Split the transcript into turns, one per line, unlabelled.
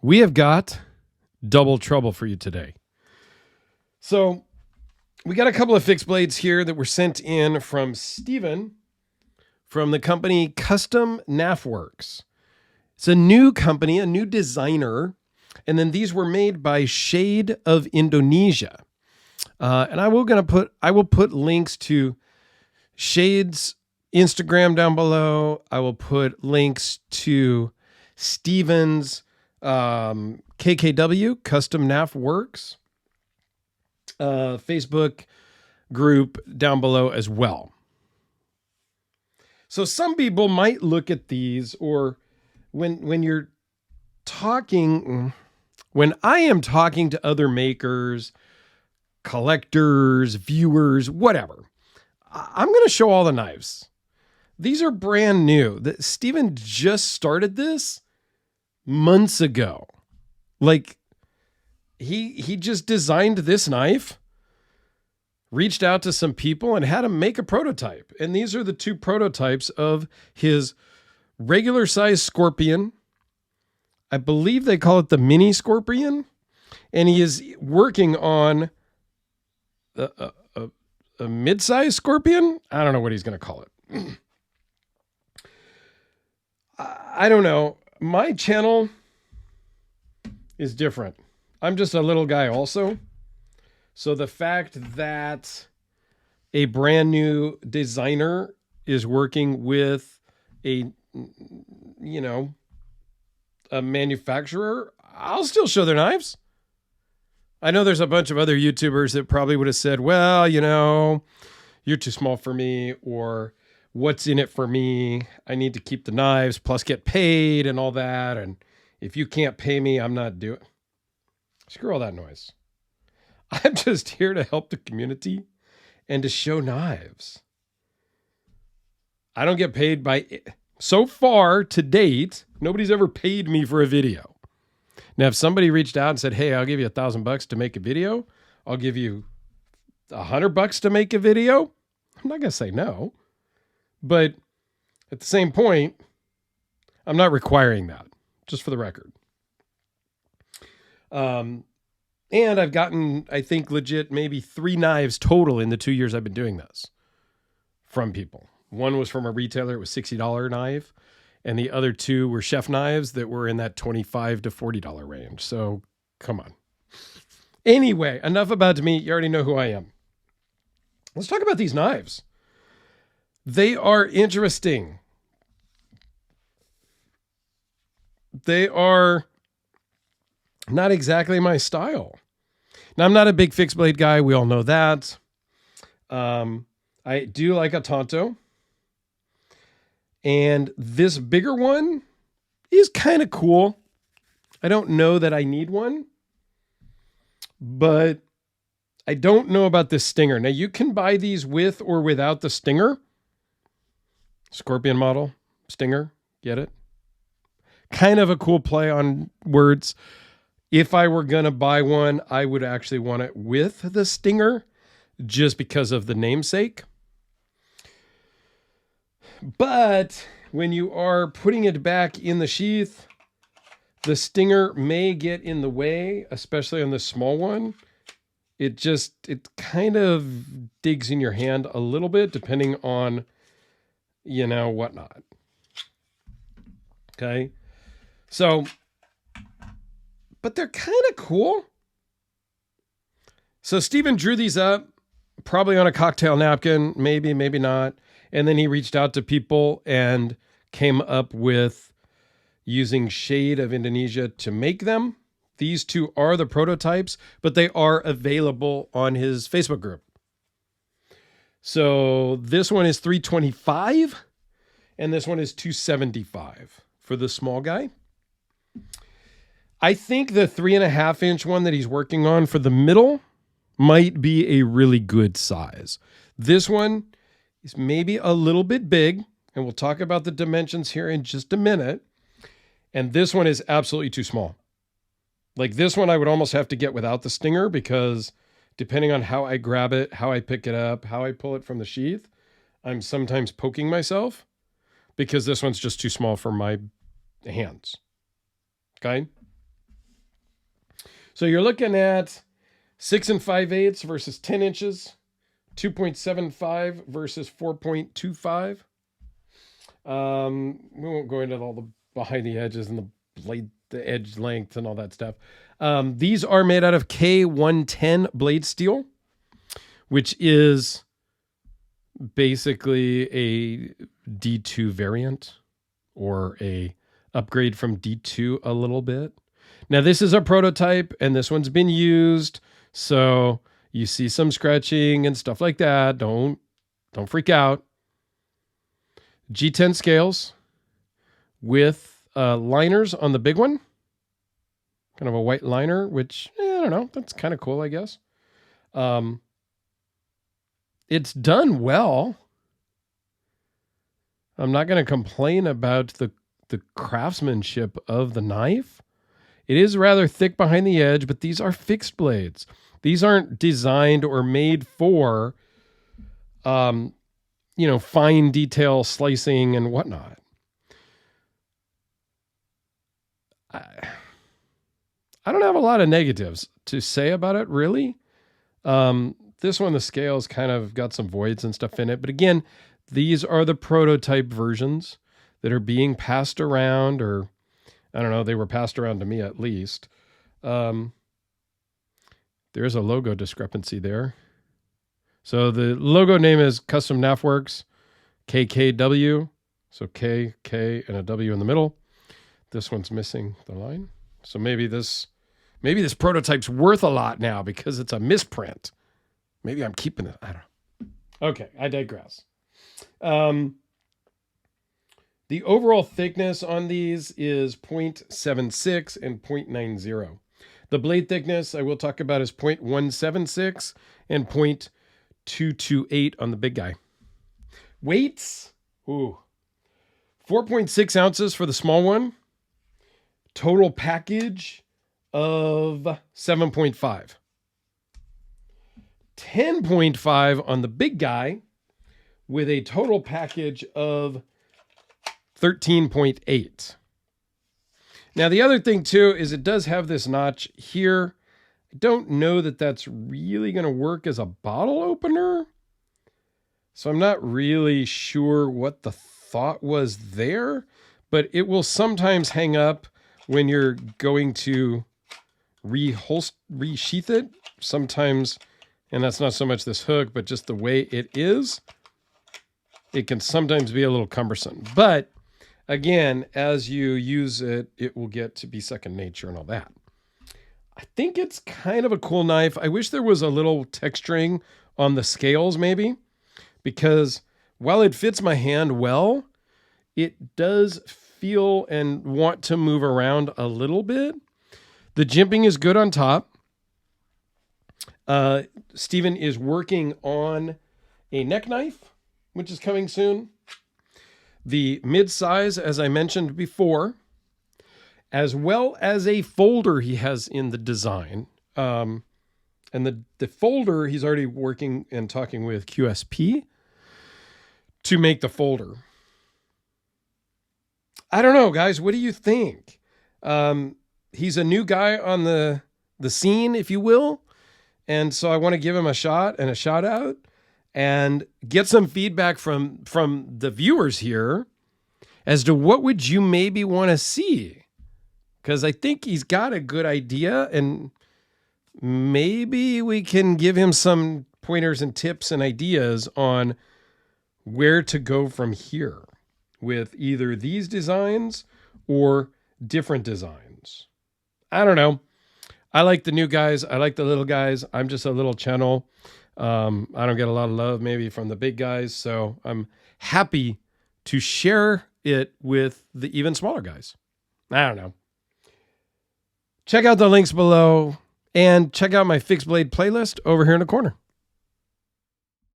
we have got double trouble for you today. So we got a couple of fixed blades here that were sent in from Steven from the company Kustom Knaf Werx. It's a new company, a new designer. And then these were made by Shade of Indonesia. And I will put links to Shade's Instagram down below. I will put links to Steven's KKW, Kustom Knaf Werx, Facebook group down below as well. So some people might look at these, or when you're talking, when I am talking to other makers, collectors, viewers, whatever, I'm going to show all the knives. These are brand new. Steven just started this months ago. Like he just designed this knife, reached out to some people and had them make a prototype. And these are the two prototypes of his regular size Scorpion. I believe they call it the mini Scorpion. And he is working on a mid-size Scorpion. I don't know what he's going to call it. I don't know. My channel is different. I'm just a little guy also. So the fact that a brand new designer is working with a manufacturer, I'll still show their knives. I know there's a bunch of other YouTubers that probably would have said, well, you're too small for me, or what's in it for me? I need to keep the knives plus get paid and all that. And if you can't pay me, I'm not doing it. Screw all that noise. I'm just here to help the community and to show knives. I don't get paid so far to date, nobody's ever paid me for a video. Now, if somebody reached out and said, hey, I'll give you $1,000 to make a video, I'll give you $100 to make a video, I'm not going to say no. But at the same point, I'm not requiring that, just for the record. And I've gotten, I think, legit maybe 3 knives total in the 2 years I've been doing this from people. One was from a retailer. It was $60 knife. And the other 2 were chef knives that were in that $25 to $40 range. So come on. Anyway, enough about me. You already know who I am. Let's talk about these knives. They are interesting. They are not exactly my style. Now, I'm not a big fixed blade guy. We all know that. I do like a Tonto. And this bigger one is kind of cool. I don't know that I need one, but I don't know about this stinger. Now, you can buy these with or without the stinger. Scorpion model, stinger, get it? Kind of a cool play on words. If I were going to buy one, I would actually want it with the stinger just because of the namesake. But when you are putting it back in the sheath, the stinger may get in the way, especially on the small one. It kind of digs in your hand a little bit, depending on, whatnot. Okay. So, but they're kind of cool. So Steven drew these up, probably on a cocktail napkin, maybe not. And then he reached out to people and came up with using Shade of Indonesia to make them. These 2 are the prototypes, but they are available on his Facebook group. So this one is $325 and this one is $275 for the small guy. I think the 3.5-inch one that he's working on for the middle might be a really good size. This one is maybe a little bit big, and we'll talk about the dimensions here in just a minute. And this one is absolutely too small. Like this one, I would almost have to get without the stinger because depending on how I grab it, how I pick it up, how I pull it from the sheath, I'm sometimes poking myself because this one's just too small for my hands. Okay. So you're looking at 6 5/8 versus 10 inches, 2.75 versus 4.25. We won't go into all the behind the edges and the blade, the edge length and all that stuff. These are made out of K110 blade steel, which is basically a D2 variant or a upgrade from D2 a little bit. Now this is a prototype and this one's been used. So you see some scratching and stuff like that. Don't freak out. G10 scales with liners on the big one. Kind of a white liner, which, I don't know. That's kind of cool, I guess. It's done well. I'm not going to complain about the craftsmanship of the knife. It is rather thick behind the edge, but these are fixed blades. These aren't designed or made for, fine detail slicing and whatnot. I don't have a lot of negatives to say about it, really. This one, the scale's kind of got some voids and stuff in it. But again, these are the prototype versions that are being passed around, or I don't know, they were passed around to me at least. There's a logo discrepancy there. So the logo name is Kustom Knaf Werx, KKW. So K, and a W in the middle. This one's missing the line. So maybe this prototype's worth a lot now because it's a misprint. Maybe I'm keeping it. I don't know. Okay, I digress. The overall thickness on these is 0.76 and 0.90. The blade thickness I will talk about is 0.176 and 0.228 on the big guy. Weights, 4.6 ounces for the small one. Total package of 7.5. 10.5 on the big guy with a total package of 13.8. Now, the other thing, too, is it does have this notch here. I don't know that that's really going to work as a bottle opener. So I'm not really sure what the thought was there, but it will sometimes hang up when you're going to resheath it. Sometimes, and that's not so much this hook, but just the way it is, it can sometimes be a little cumbersome. But again, as you use it, it will get to be second nature and all that. I think it's kind of a cool knife. I wish there was a little texturing on the scales maybe, because while it fits my hand well, it does feel and want to move around a little bit. The jimping is good on top. Stephen is working on a neck knife, which is coming soon. The mid-size, as I mentioned before, as well as a folder he has in the design. And the folder, he's already working and talking with QSP to make the folder. I don't know, guys. What do you think? He's a new guy on the scene, if you will. And so I want to give him a shot and a shout out and get some feedback from the viewers here as to what would you maybe want to see. Because I think he's got a good idea, and maybe we can give him some pointers and tips and ideas on where to go from here with either these designs or different designs. I don't know. I like the new guys. I like the little guys. I'm just a little channel. I don't get a lot of love maybe from the big guys. So I'm happy to share it with the even smaller guys. I don't know. Check out the links below and check out my fixed blade playlist over here in the corner.